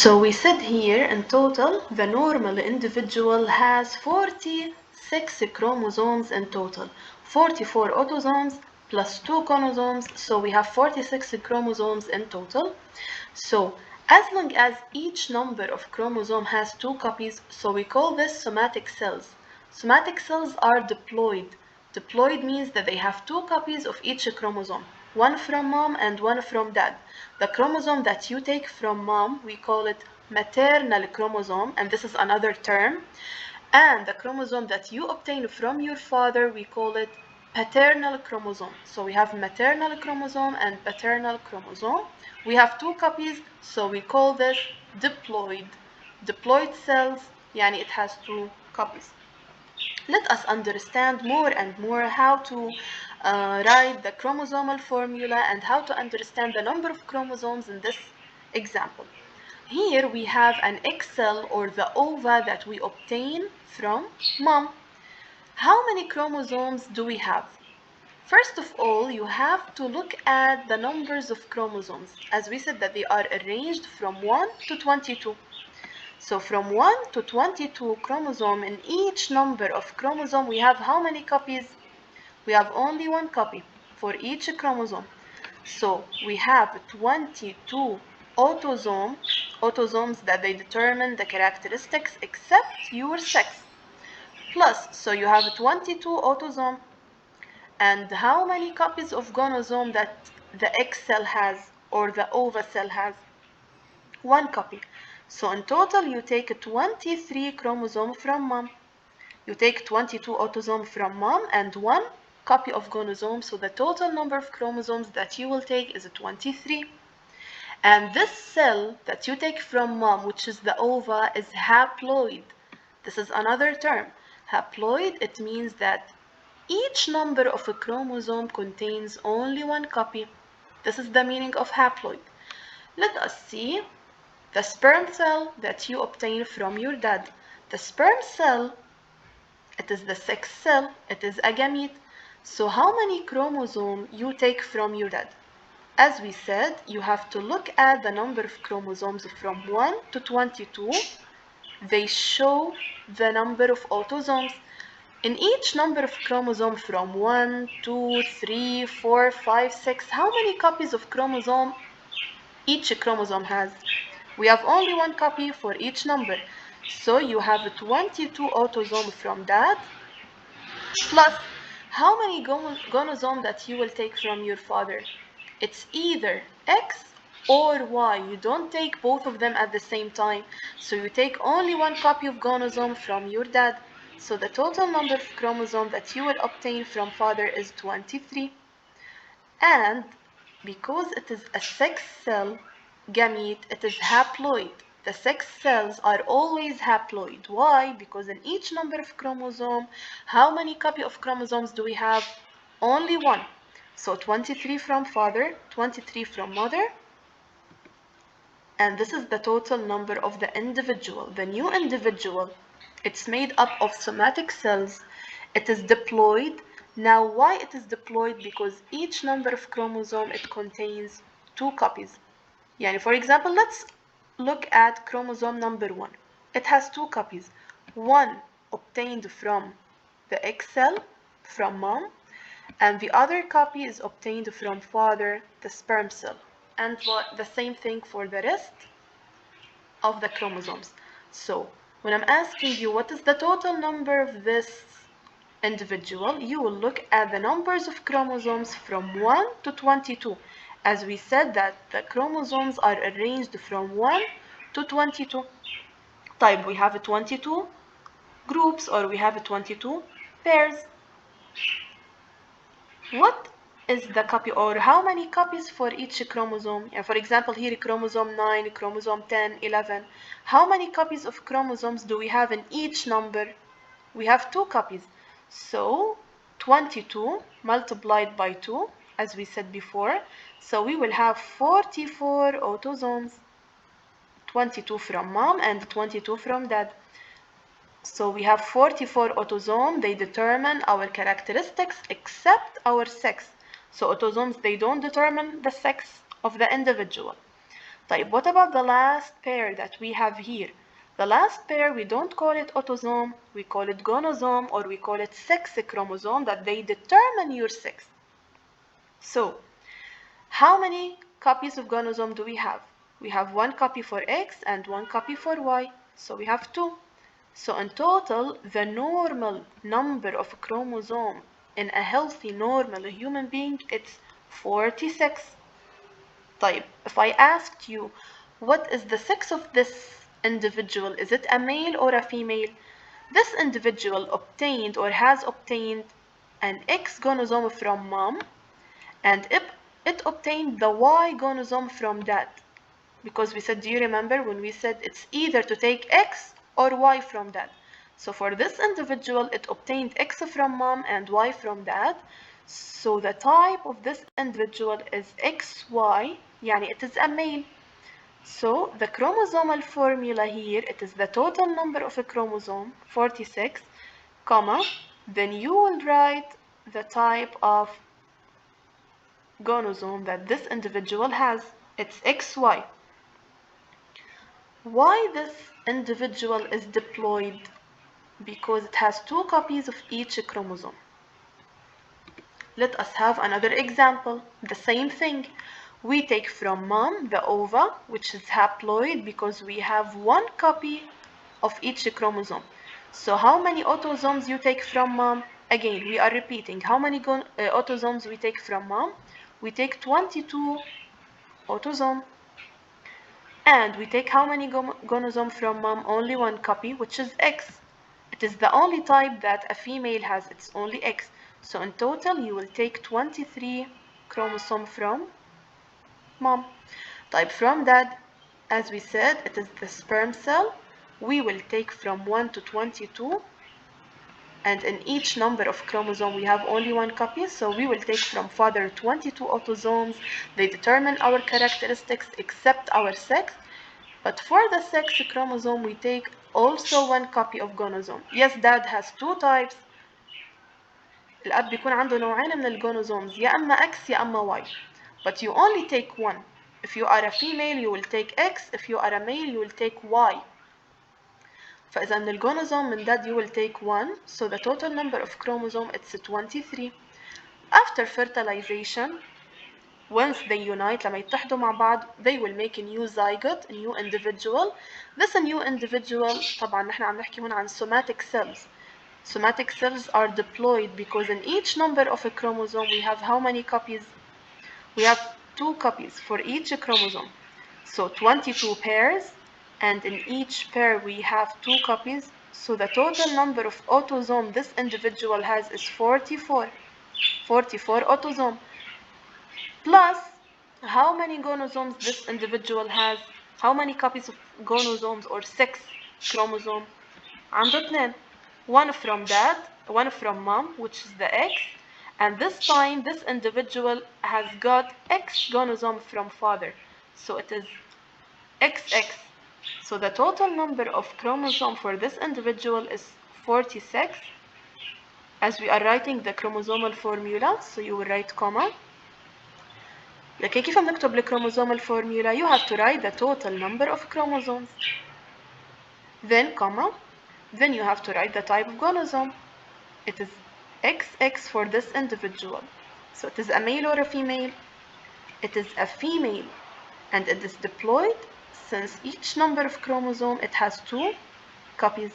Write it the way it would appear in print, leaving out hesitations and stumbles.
So we said here in total, the normal individual has 46 chromosomes in total. 44 autosomes plus 2 chromosomes, so we have 46 chromosomes in total. So as long as each number of chromosome has 2 copies, so we call this somatic cells. Somatic cells are diploid. Diploid means that they have 2 copies of each chromosome, one from mom and one from dad. The chromosome that you take from mom, we call it maternal chromosome, and this is another term. And the chromosome that you obtain from your father, we call it paternal chromosome. So we have maternal chromosome and paternal chromosome. We have 2 copies, so we call this diploid. Diploid cells, yani it has 2 copies. Let us understand more and more how to write the chromosomal formula and how to understand the number of chromosomes in this example. Here we have an egg cell or the ova that we obtain from mom. How many chromosomes do we have? First of all, you have to look at the numbers of chromosomes. As we said that they are arranged from 1 to 22. So from 1 to 22 chromosome, in each number of chromosome we have how many copies? We have only 1 copy for each chromosome. So we have 22 autosomes that they determine the characteristics except your sex. Plus, so you have 22 autosome, and how many copies of gonosome that the egg cell has or the ova cell has? 1 copy. So in total you take 23 chromosomes from mom. You take 22 autosomes from mom and 1 copy of gonosome, so the total number of chromosomes that you will take is 23. And this cell that you take from mom, which is the ova, is haploid. This is another term. Haploid, it means that each number of a chromosome contains only 1 copy. This is the meaning of haploid. Let us see the sperm cell that you obtain from your dad. The sperm cell, it is the sex cell, it is a gamete. So how many chromosomes you take from your dad? As we said, you have to look at the number of chromosomes from 1 to 22. They show the number of autosomes. In each number of chromosomes from 1, 2, 3, 4, 5, 6, how many copies of chromosome each chromosome has? We have only 1 copy for each number. So you have 22 autosomes from dad, plus how many gonosomes that you will take from your father? It's either X or Y. You don't take both of them at the same time. So you take only 1 copy of gonosome from your dad. So the total number of chromosomes that you will obtain from father is 23. And because it is a sex cell gamete, it is haploid. The sex cells are always haploid. Why? Because in each number of chromosome, how many copy of chromosomes do we have? Only 1. So 23 from father, 23 from mother, and this is the total number of the individual. The new individual, it's made up of somatic cells. It is diploid. Now why it is diploid? Because each number of chromosome, it contains 2 copies. Yani for example, let's look at chromosome number 1. It has 2 copies. One obtained from the egg cell, from mom, and the other copy is obtained from father, the sperm cell. And the same thing for the rest of the chromosomes. So when I'm asking you what is the total number of this individual, you will look at the numbers of chromosomes from 1 to 22. As we said that the chromosomes are arranged from 1 to 22. Type we have 22 groups or we have 22 pairs. What is the copy or how many copies for each chromosome? For example, here chromosome 9, chromosome 10, 11. How many copies of chromosomes do we have in each number? We have 2 copies. So 22 multiplied by 2, as we said before. So we will have 44 autosomes, 22 from mom and 22 from dad. So we have 44 autosomes. They determine our characteristics except our sex. So autosomes, they don't determine the sex of the individual. طيب, what about the last pair that we have here? The last pair, we don't call it autosome, we call it gonosome, or we call it sex chromosome, that they determine your sex. So, how many copies of gonosome do we have? We have one copy for X and one copy for Y, so we have two. So in total, the normal number of chromosome in a healthy, normal human being, it's 46. طيب, if I asked you, what is the sex of this individual? Is it a male or a female? This individual obtained or has obtained an X chromosome from mom, and it obtained the Y chromosome from dad. Because we said, do you remember when we said it's either to take X or Y from dad? So for this individual, it obtained X from mom and Y from dad. So the type of this individual is XY, يعني it is a male. So the chromosomal formula here, it is the total number of a chromosome, 46, comma, then you will write the type of gonosome that this individual has. It's XY. Why this individual is diploid? Because it has two copies of each chromosome. Let us have another example. The same thing. We take from mom the ova, which is haploid because we have one copy of each chromosome. So how many autosomes you take from mom? Again, we are repeating. How many autosomes we take from mom? We take 22 autosomes. And we take how many gonosome from mom? Only one copy, which is X. It is the only type that a female has. It's only X. So in total, you will take 23 chromosomes from mom. Type from that, as we said, it is the sperm cell. We will take from 1 to 22. And in each number of chromosome, we have only one copy. So we will take from father 22 autosomes. They determine our characteristics except our sex. But for the sex chromosome, we take also one copy of gonosome. Yes, dad has two types. الأب بيكون عنده نوعين من الجونوزومز, يا أما X يا أما Y. But you only take one. If you are a female, you will take X. If you are a male, you will take Y. فإذا من الجونوزوم من dad you will take one. So the total number of chromosome it's 23. After fertilization, once they unite, لما يتحدوا مع بعض, they will make a new zygote, a new individual. This new individual, طبعا نحن عم نحكي هون عن somatic cells. Somatic cells are diploid because in each number of a chromosome we have how many copies? We have two copies for each chromosome. So 22 pairs, and in each pair we have two copies. So the total number of autosomes this individual has is 44. 44 autosomes. Plus, how many gonosomes this individual has? How many copies of gonosomes or sex chromosome? عنده اثنين. One from dad, one from mom, which is the X. And this time, this individual has got X gonosome from father. So it is XX. So the total number of chromosome for this individual is 46. As we are writing the chromosomal formula, so you will write comma. لكن كيف بنكتب الكروموزوم formula? You have to write the total number of chromosomes. Then comma. Then you have to write the type of gonosome. It is XX for this individual. So it is a male or a female? It is a female. And it is diploid since each number of chromosome it has two copies.